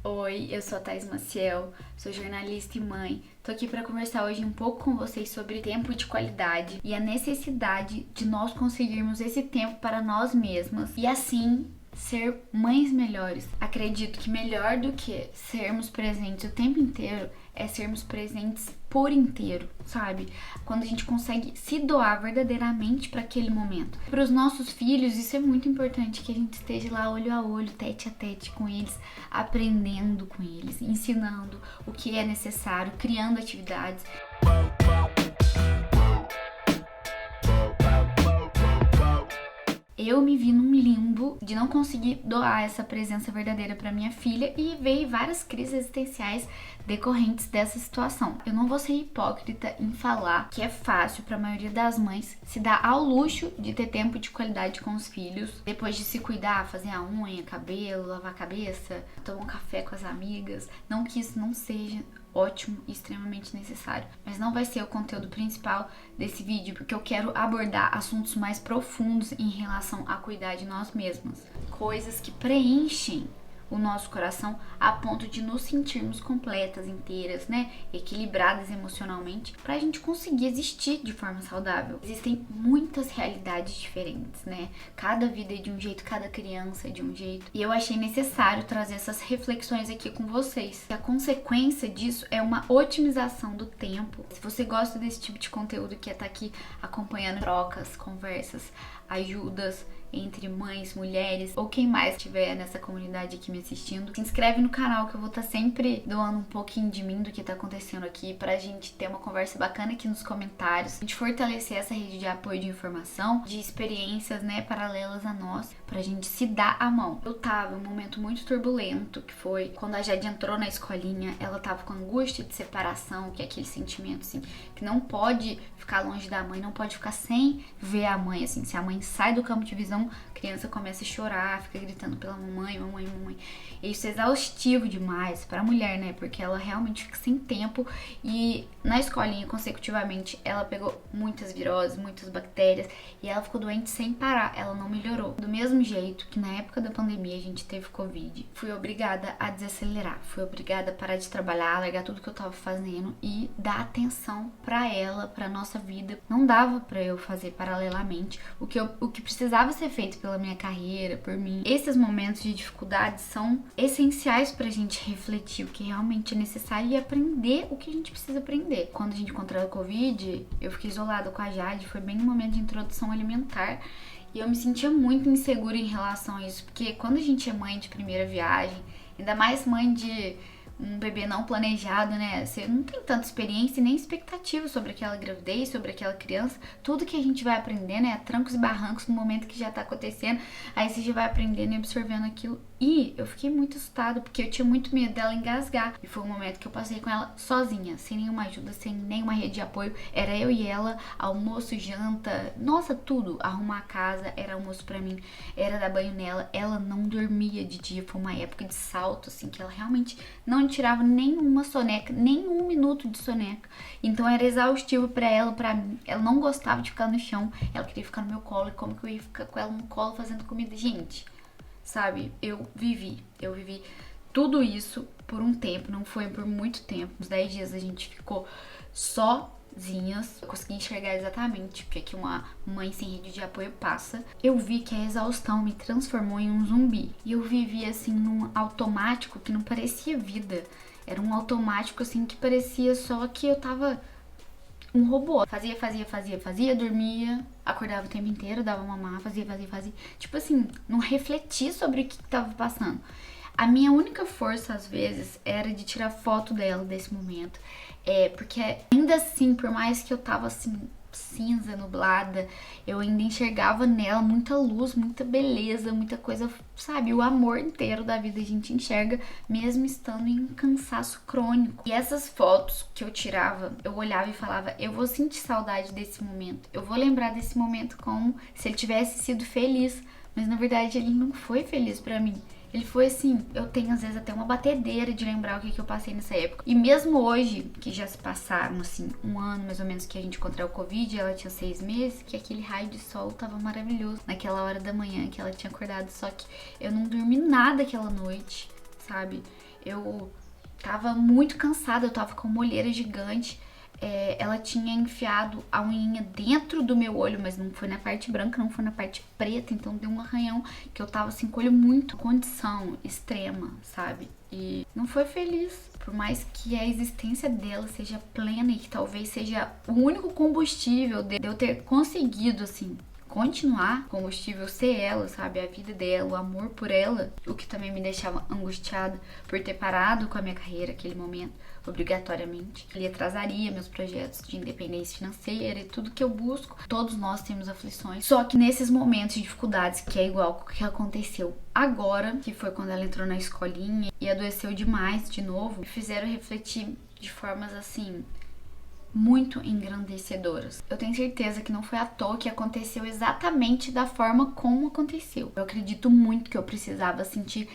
Oi, eu sou a Thais Maciel, sou jornalista e mãe. Tô aqui para conversar hoje um pouco com vocês sobre tempo de qualidade e a necessidade de nós conseguirmos esse tempo para nós mesmas e assim ser mães melhores. Acredito que melhor do que sermos presentes o tempo inteiro é sermos presentes por inteiro, sabe? Quando a gente consegue se doar verdadeiramente para aquele momento. Para os nossos filhos, isso é muito importante, que a gente esteja lá olho a olho, tete a tete com eles, aprendendo com eles, ensinando o que é necessário, criando atividades. Eu me vi num limbo de não conseguir doar essa presença verdadeira para minha filha e veio várias crises existenciais decorrentes dessa situação. Eu não vou ser hipócrita em falar que é fácil para a maioria das mães se dar ao luxo de ter tempo de qualidade com os filhos, depois de se cuidar, fazer a unha, cabelo, lavar a cabeça, tomar um café com as amigas. Não que isso não seja ótimo e extremamente necessário, mas não vai ser o conteúdo principal desse vídeo, porque eu quero abordar assuntos mais profundos em relação a cuidar de nós mesmos, coisas que preenchem o nosso coração a ponto de nos sentirmos completas, inteiras, né, equilibradas emocionalmente, pra gente conseguir existir de forma saudável. Existem muitas realidades diferentes, né, cada vida é de um jeito, cada criança é de um jeito, e eu achei necessário trazer essas reflexões aqui com vocês. A consequência disso é uma otimização do tempo. Se você gosta desse tipo de conteúdo, que é estar aqui acompanhando trocas, conversas, ajudas entre mães, mulheres ou quem mais estiver nessa comunidade aqui me assistindo, se inscreve no canal, que eu vou estar sempre doando um pouquinho de mim, do que tá acontecendo aqui, pra gente ter uma conversa bacana aqui nos comentários, a gente fortalecer essa rede de apoio de informação, de experiências, né, paralelas a nós, pra gente se dar a mão. Eu tava em um momento muito turbulento, que foi quando a Jade entrou na escolinha. Ela tava com angústia de separação, que é aquele sentimento, assim, que não pode ficar longe da mãe, não pode ficar sem ver a mãe, assim, se a mãe sai do campo de visão, a criança começa a chorar, fica gritando pela mamãe, mamãe, mamãe. E isso é exaustivo demais pra mulher, né? Porque ela realmente fica sem tempo. E na escolinha, consecutivamente, ela pegou muitas viroses, muitas bactérias, e ela ficou doente sem parar. Ela não melhorou. Do mesmo jeito que na época da pandemia a gente teve Covid, fui obrigada a desacelerar. Fui obrigada a parar de trabalhar, largar tudo que eu tava fazendo e dar atenção pra ela, pra nossa vida. Não dava pra eu fazer paralelamente o que precisava ser feito pela minha carreira, por mim. Esses momentos de dificuldade são essenciais pra gente refletir o que realmente é necessário e aprender o que a gente precisa aprender. Quando a gente encontrou a Covid, eu fiquei isolada com a Jade, foi bem no momento de introdução alimentar, e eu me sentia muito insegura em relação a isso, porque quando a gente é mãe de primeira viagem, ainda mais mãe de um bebê não planejado, né? Você não tem tanta experiência e nem expectativa sobre aquela gravidez, sobre aquela criança. Tudo que a gente vai aprendendo é a trancos e barrancos no momento que já tá acontecendo. Aí você já vai aprendendo e absorvendo aquilo. E eu fiquei muito assustada, porque eu tinha muito medo dela engasgar. E foi um momento que eu passei com ela sozinha, sem nenhuma ajuda, sem nenhuma rede de apoio. Era eu e ela, almoço, janta, nossa, tudo. Arrumar a casa, era almoço pra mim, era dar banho nela. Ela não dormia de dia, foi uma época de salto, assim, que ela realmente não tirava nenhuma soneca, nem um minuto de soneca. Então era exaustivo pra ela, pra mim. Ela não gostava de ficar no chão, ela queria ficar no meu colo. E como que eu ia ficar com ela no colo fazendo comida? Gente, sabe, eu vivi tudo isso por um tempo, não foi por muito tempo. Uns 10 dias a gente ficou sozinhas. Eu consegui enxergar exatamente o que é que uma mãe sem rede de apoio passa. Eu vi que a exaustão me transformou em um zumbi. E eu vivia assim num automático que não parecia vida. Era um automático assim que parecia só que eu tava um robô. Fazia, dormia, acordava o tempo inteiro, dava mamar, fazia. Tipo assim, não refleti sobre o que tava passando. A minha única força, às vezes, era de tirar foto dela desse momento. Porque ainda assim, por mais que eu tava assim, cinza, nublada, eu ainda enxergava nela muita luz, muita beleza, muita coisa, sabe? O amor inteiro da vida a gente enxerga, mesmo estando em um cansaço crônico. E essas fotos que eu tirava, eu olhava e falava, eu vou sentir saudade desse momento, eu vou lembrar desse momento como se ele tivesse sido feliz, mas na verdade ele não foi feliz pra mim. Ele foi assim, eu tenho às vezes até uma batedeira de lembrar o que eu passei nessa época. E mesmo hoje, que já se passaram assim, um ano mais ou menos que a gente contraiu o Covid, ela tinha 6 meses, que aquele raio de sol tava maravilhoso naquela hora da manhã que ela tinha acordado. Só que eu não dormi nada aquela noite, sabe? Eu tava muito cansada, eu tava com uma olheira gigante. Ela tinha enfiado a unhinha dentro do meu olho, mas não foi na parte branca, não foi na parte preta, então deu um arranhão que eu tava assim com o olho muito, condição extrema, sabe? E não foi feliz, por mais que a existência dela seja plena e que talvez seja o único combustível de eu ter conseguido, assim, continuar combustível ser ela, sabe? A vida dela, o amor por ela, o que também me deixava angustiada por ter parado com a minha carreira naquele momento, obrigatoriamente. Ele atrasaria meus projetos de independência financeira e tudo que eu busco. Todos nós temos aflições. Só que nesses momentos de dificuldades, que é igual o que aconteceu agora, que foi quando ela entrou na escolinha e adoeceu demais de novo, me fizeram refletir de formas assim muito engrandecedoras. Eu tenho certeza que não foi à toa que aconteceu exatamente da forma como aconteceu. Eu acredito muito que eu precisava sentir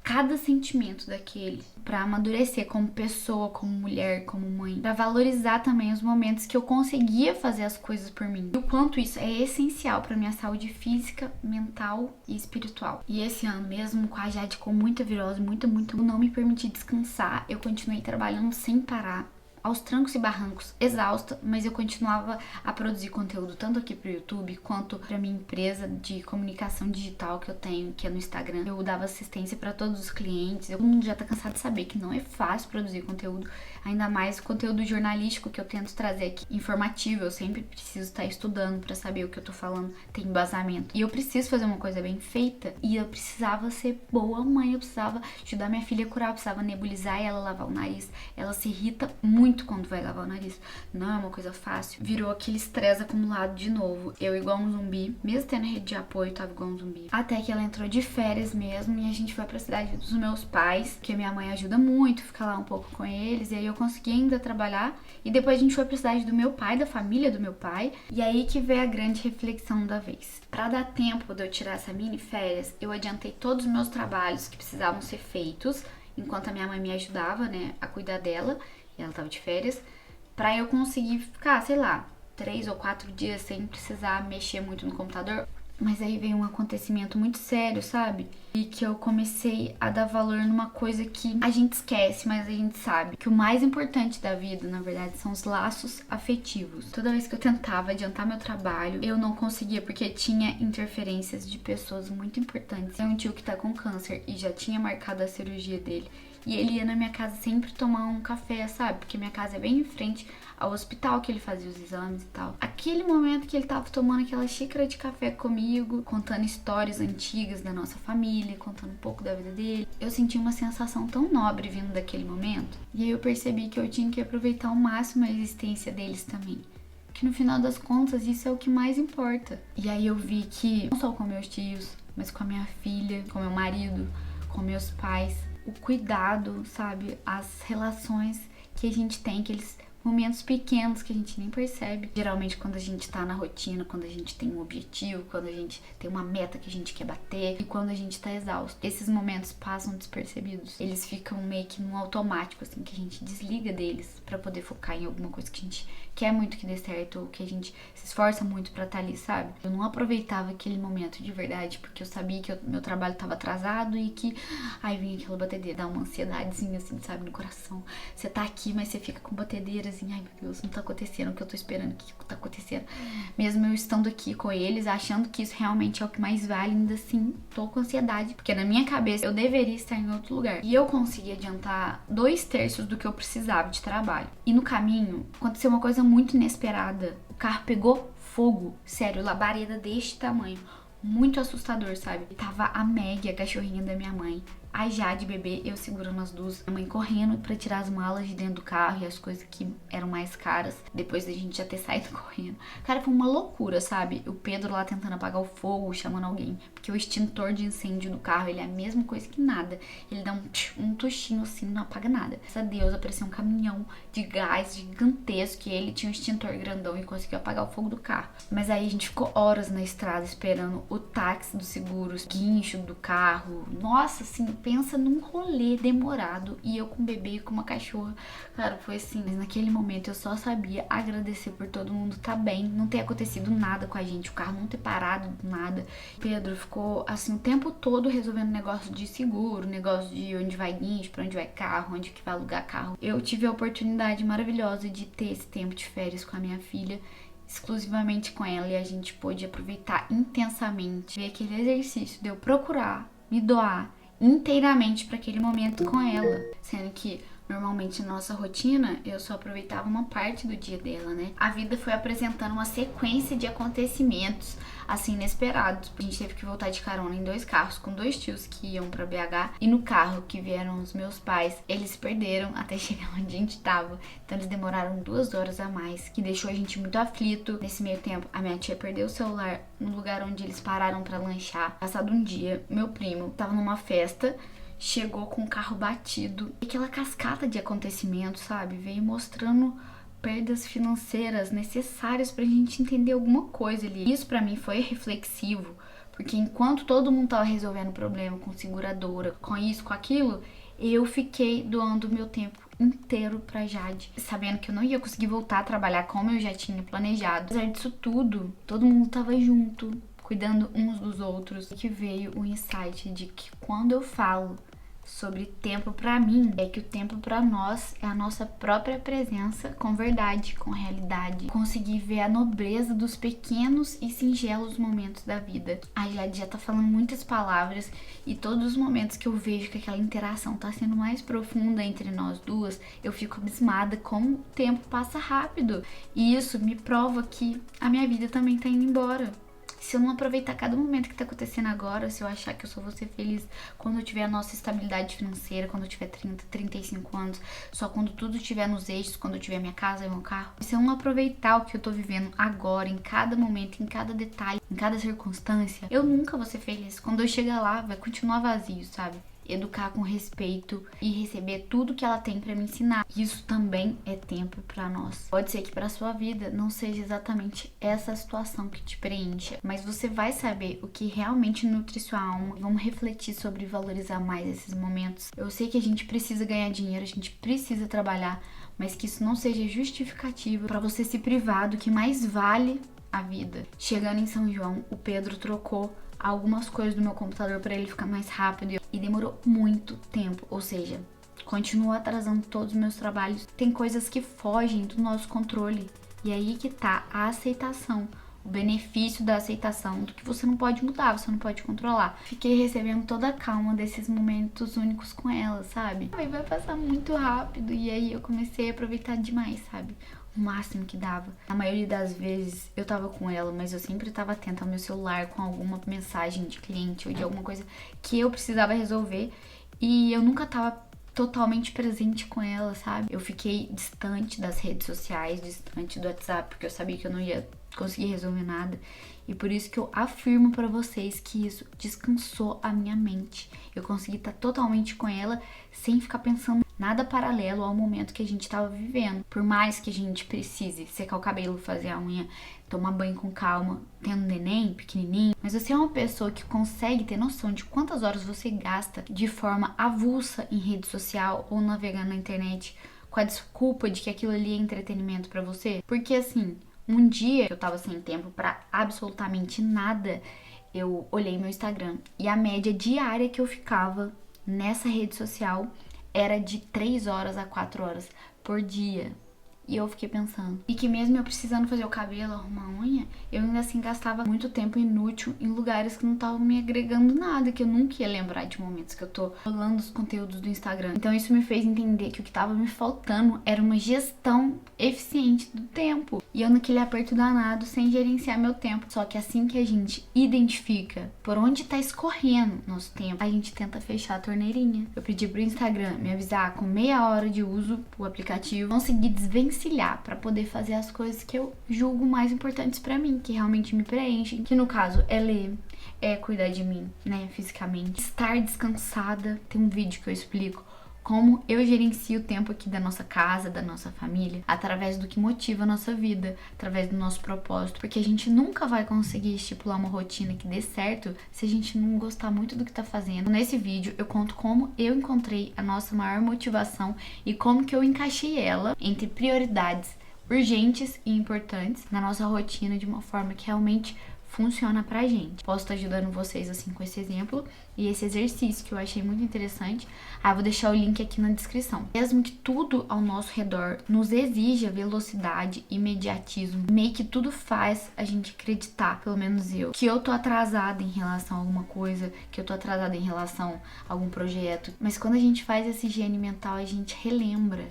cada sentimento daquele para amadurecer como pessoa, como mulher, como mãe, para valorizar também os momentos que eu conseguia fazer as coisas por mim. E o quanto isso é essencial para minha saúde física, mental e espiritual. E esse ano mesmo, com a Jade com muita virose, muito, não me permiti descansar. Eu continuei trabalhando sem parar, aos trancos e barrancos, exausta, mas eu continuava a produzir conteúdo tanto aqui pro YouTube quanto pra minha empresa de comunicação digital que eu tenho, que é no Instagram. Eu dava assistência para todos os clientes. Todo mundo já tá cansado de saber que não é fácil produzir conteúdo, ainda mais o conteúdo jornalístico que eu tento trazer aqui, informativo. Eu sempre preciso estar estudando para saber o que eu tô falando, tem embasamento. E eu preciso fazer uma coisa bem feita, e eu precisava ser boa mãe, eu precisava ajudar minha filha a curar, eu precisava nebulizar ela, lavar o nariz. Ela se irrita muito quando vai lavar o nariz. Não é uma coisa fácil. Virou aquele estresse acumulado de novo. Eu igual um zumbi. Mesmo tendo rede de apoio, tava igual um zumbi. Até que ela entrou de férias mesmo e a gente foi pra cidade dos meus pais, que a minha mãe ajuda muito, fica lá um pouco com eles. E aí eu consegui ainda trabalhar. E depois a gente foi pra cidade do meu pai, da família do meu pai. E aí que veio a grande reflexão da vez. Pra dar tempo de eu tirar essa mini férias, eu adiantei todos os meus trabalhos que precisavam ser feitos, enquanto a minha mãe me ajudava, né, a cuidar dela. E ela tava de férias, pra eu conseguir ficar, sei lá, 3 ou 4 dias sem precisar mexer muito no computador. Mas aí veio um acontecimento muito sério, sabe? E que eu comecei a dar valor numa coisa que a gente esquece, mas a gente sabe que o mais importante da vida, na verdade, são os laços afetivos. Toda vez que eu tentava adiantar meu trabalho, eu não conseguia, porque tinha interferências de pessoas muito importantes. Tem um tio que tá com câncer e já tinha marcado a cirurgia dele. E ele ia na minha casa sempre tomar um café, sabe? Porque minha casa é bem em frente ao hospital que ele fazia os exames e tal. Aquele momento que ele tava tomando aquela xícara de café comigo, contando histórias antigas da nossa família, contando um pouco da vida dele, eu senti uma sensação tão nobre vindo daquele momento. E aí eu percebi que eu tinha que aproveitar ao máximo a existência deles também. Que no final das contas isso é o que mais importa. E aí eu vi que, não só com meus tios, mas com a minha filha, com meu marido, com meus pais, o cuidado, sabe? As relações que a gente tem, aqueles momentos pequenos que a gente nem percebe. Geralmente quando a gente tá na rotina, quando a gente tem um objetivo, quando a gente tem uma meta que a gente quer bater e quando a gente tá exausto. Esses momentos passam despercebidos. Eles ficam meio que num automático, assim, que a gente desliga deles pra poder focar em alguma coisa que a gente quer muito que dê certo ou que a gente se esforça muito pra estar ali, sabe? Eu não aproveitava aquele momento de verdade porque eu sabia que o meu trabalho tava atrasado e que aí vinha aquela batedeira, dá uma ansiedadezinha assim, sabe, no coração. Você tá aqui, mas você fica com batedeira assim, ai meu Deus, não tá acontecendo o que eu tô esperando, o que tá acontecendo. Mesmo eu estando aqui com eles, achando que isso realmente é o que mais vale, ainda assim, tô com ansiedade, porque na minha cabeça eu deveria estar em outro lugar. E eu consegui adiantar 2/3 do que eu precisava de trabalho. E no caminho, aconteceu uma coisa muito inesperada. O carro pegou fogo, sério, labareda deste tamanho. Muito assustador, sabe? E tava a Maggie, a cachorrinha da minha mãe, a Jade, bebê, eu segurando as duas, a mãe correndo pra tirar as malas de dentro do carro e as coisas que eram mais caras, depois da gente já ter saído correndo. Cara, foi uma loucura, sabe? O Pedro lá tentando apagar o fogo, chamando alguém, porque o extintor de incêndio do carro, ele é a mesma coisa que nada. Ele dá um tuchinho assim, não apaga nada. Graças a Deus, apareceu um caminhão de gás gigantesco e ele tinha um extintor grandão e conseguiu apagar o fogo do carro. Mas aí a gente ficou horas na estrada esperando o táxi dos seguros, guincho do carro. Nossa, assim, pensa num rolê demorado e eu com um bebê e com uma cachorra. Cara, foi assim, mas naquele momento eu só sabia agradecer por todo mundo tá bem, não ter acontecido nada com a gente, o carro não ter parado, nada. Pedro ficou assim o tempo todo resolvendo negócio de seguro, negócio de onde vai guincho, pra onde vai carro, onde que vai alugar carro. Eu tive a oportunidade maravilhosa de ter esse tempo de férias com a minha filha, exclusivamente com ela, e a gente pôde aproveitar intensamente, ver aquele exercício de eu procurar me doar inteiramente para aquele momento com ela, sendo que normalmente na nossa rotina eu só aproveitava uma parte do dia dela, né? A vida foi apresentando uma sequência de acontecimentos assim inesperados. A gente teve que voltar de carona em 2 carros com 2 tios que iam pra BH, e no carro que vieram os meus pais, eles se perderam até chegar onde a gente tava. Então eles demoraram 2 horas a mais, que deixou a gente muito aflito. Nesse meio tempo, a minha tia perdeu o celular no lugar onde eles pararam pra lanchar. Passado um dia, meu primo tava numa festa, chegou com o carro batido. E aquela cascata de acontecimentos, sabe? Veio mostrando perdas financeiras necessárias pra gente entender alguma coisa ali. Isso pra mim foi reflexivo, porque enquanto todo mundo tava resolvendo problema com seguradora, com isso, com aquilo, eu fiquei doando meu tempo inteiro pra Jade, sabendo que eu não ia conseguir voltar a trabalhar como eu já tinha planejado. Apesar disso tudo, todo mundo tava junto, cuidando uns dos outros, que veio o insight de que quando eu falo sobre tempo pra mim, é que o tempo pra nós é a nossa própria presença com verdade, com realidade. Conseguir ver a nobreza dos pequenos e singelos momentos da vida. A Jade já tá falando muitas palavras, e todos os momentos que eu vejo que aquela interação tá sendo mais profunda entre nós duas, eu fico abismada como o tempo passa rápido. E isso me prova que a minha vida também tá indo embora. Se eu não aproveitar cada momento que tá acontecendo agora, se eu achar que eu só vou ser feliz quando eu tiver a nossa estabilidade financeira, quando eu tiver 30, 35 anos, só quando tudo estiver nos eixos, quando eu tiver minha casa e meu carro, se eu não aproveitar o que eu tô vivendo agora, em cada momento, em cada detalhe, em cada circunstância, eu nunca vou ser feliz. Quando eu chegar lá, vai continuar vazio, sabe? Educar com respeito e receber tudo que ela tem pra me ensinar. Isso também é tempo pra nós. Pode ser que pra sua vida não seja exatamente essa situação que te preencha, mas você vai saber o que realmente nutre sua alma. Vamos refletir sobre valorizar mais esses momentos. Eu sei que a gente precisa ganhar dinheiro, a gente precisa trabalhar, mas que isso não seja justificativo pra você se privar do que mais vale a vida. Chegando em São João, o Pedro trocou algumas coisas do meu computador para ele ficar mais rápido e demorou muito tempo, ou seja, continua atrasando todos os meus trabalhos. Tem coisas que fogem do nosso controle, e aí que tá a aceitação, o benefício da aceitação do que você não pode mudar, você não pode controlar. Fiquei recebendo toda a calma desses momentos únicos com ela, sabe? Aí vai passar muito rápido, e aí eu comecei a aproveitar demais, sabe? O máximo que dava. Na maioria das vezes eu tava com ela, mas eu sempre tava atenta ao meu celular com alguma mensagem de cliente ou de alguma coisa que eu precisava resolver, e eu nunca tava totalmente presente com ela, sabe? Eu fiquei distante das redes sociais, distante do WhatsApp, porque eu sabia que eu não ia conseguir resolver nada. E por isso que eu afirmo pra vocês que isso descansou a minha mente. Eu consegui estar totalmente com ela sem ficar pensando nada paralelo ao momento que a gente tava vivendo. Por mais que a gente precise secar o cabelo, fazer a unha, tomar banho com calma, tendo um neném pequenininho, mas você é uma pessoa que consegue ter noção de quantas horas você gasta de forma avulsa em rede social ou navegando na internet com a desculpa de que aquilo ali é entretenimento pra você. Porque assim, um dia eu tava sem tempo pra absolutamente nada, eu olhei meu Instagram e a média diária que eu ficava nessa rede social era de 3 horas a 4 horas por dia. E eu fiquei pensando, e que mesmo eu precisando fazer o cabelo, arrumar a unha, eu ainda assim gastava muito tempo inútil em lugares que não estavam me agregando nada, que eu nunca ia lembrar de momentos que eu tô rolando os conteúdos do Instagram. Então isso me fez entender que o que tava me faltando era uma gestão eficiente do tempo. E eu naquele aperto danado, sem gerenciar meu tempo. Só que assim que a gente identifica por onde tá escorrendo nosso tempo, a gente tenta fechar a torneirinha. Eu pedi pro Instagram me avisar com meia hora de uso o aplicativo, consegui desvencilhar para poder fazer as coisas que eu julgo mais importantes para mim, que realmente me preenchem, que no caso é ler, é cuidar de mim, né, fisicamente, estar descansada. Tem um vídeo que eu explico como eu gerencio o tempo aqui da nossa casa, da nossa família, através do que motiva a nossa vida, através do nosso propósito, porque a gente nunca vai conseguir estipular uma rotina que dê certo se a gente não gostar muito do que tá fazendo. Nesse vídeo eu conto como eu encontrei a nossa maior motivação e como que eu encaixei ela entre prioridades urgentes e importantes na nossa rotina de uma forma que realmente funciona pra gente. Posso estar ajudando vocês assim com esse exemplo e esse exercício que eu achei muito interessante. Vou deixar o link aqui na descrição. Mesmo que tudo ao nosso redor nos exija velocidade, imediatismo, meio que tudo faz a gente acreditar, pelo menos eu, que eu tô atrasada em relação a alguma coisa, que eu tô atrasada em relação a algum projeto. Mas quando a gente faz essa higiene mental, a gente relembra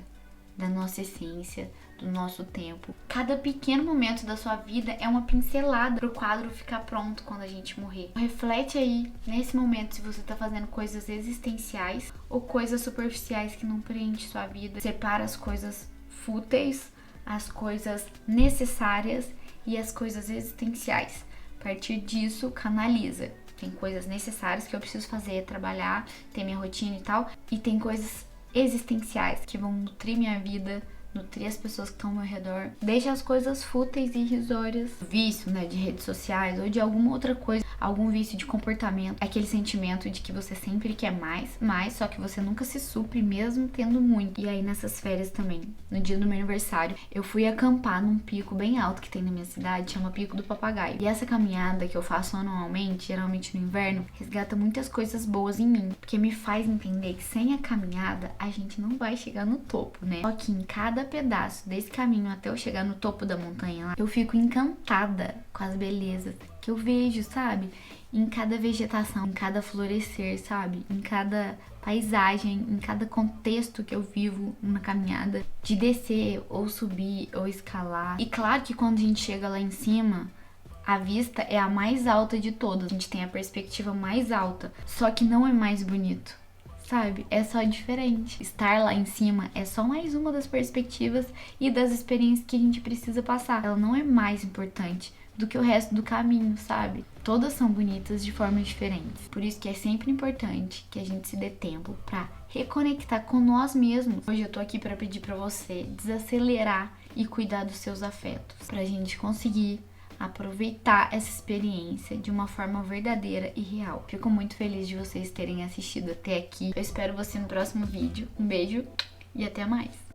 da nossa essência, do nosso tempo. Cada pequeno momento da sua vida é uma pincelada pro quadro ficar pronto quando a gente morrer. Reflete aí, nesse momento, se você tá fazendo coisas existenciais ou coisas superficiais que não preenchem sua vida. Separa as coisas fúteis, as coisas necessárias e as coisas existenciais. A partir disso, canaliza. Tem coisas necessárias que eu preciso fazer, trabalhar, ter minha rotina e tal, e tem coisas existenciais que vão nutrir minha vida, nutrir as pessoas que estão ao meu redor. Deixa as coisas fúteis e irrisórias, vício, né, de redes sociais ou de alguma outra coisa, algum vício de comportamento, aquele sentimento de que você sempre quer mais, só que você nunca se supre mesmo tendo muito. E aí nessas férias também, no dia do meu aniversário, eu fui acampar num pico bem alto que tem na minha cidade, chama Pico do Papagaio. E essa caminhada que eu faço anualmente, geralmente no inverno, resgata muitas coisas boas em mim, porque me faz entender que sem a caminhada a gente não vai chegar no topo, né? Só que em cada pedaço desse caminho até eu chegar no topo da montanha lá, eu fico encantada com as belezas que eu vejo, sabe? Em cada vegetação, em cada florescer, sabe? Em cada paisagem, em cada contexto que eu vivo na caminhada, de descer ou subir ou escalar. E claro que quando a gente chega lá em cima, a vista é a mais alta de todas. A gente tem a perspectiva mais alta, só que não é mais bonito. Sabe? É só diferente. Estar lá em cima é só mais uma das perspectivas e das experiências que a gente precisa passar. Ela não é mais importante do que o resto do caminho, sabe? Todas são bonitas de formas diferentes. Por isso que é sempre importante que a gente se dê tempo pra reconectar com nós mesmos. Hoje eu tô aqui pra pedir pra você desacelerar e cuidar dos seus afetos, pra gente conseguir aproveitar essa experiência de uma forma verdadeira e real. Fico muito feliz de vocês terem assistido até aqui. Eu espero você no próximo vídeo. Um beijo e até mais!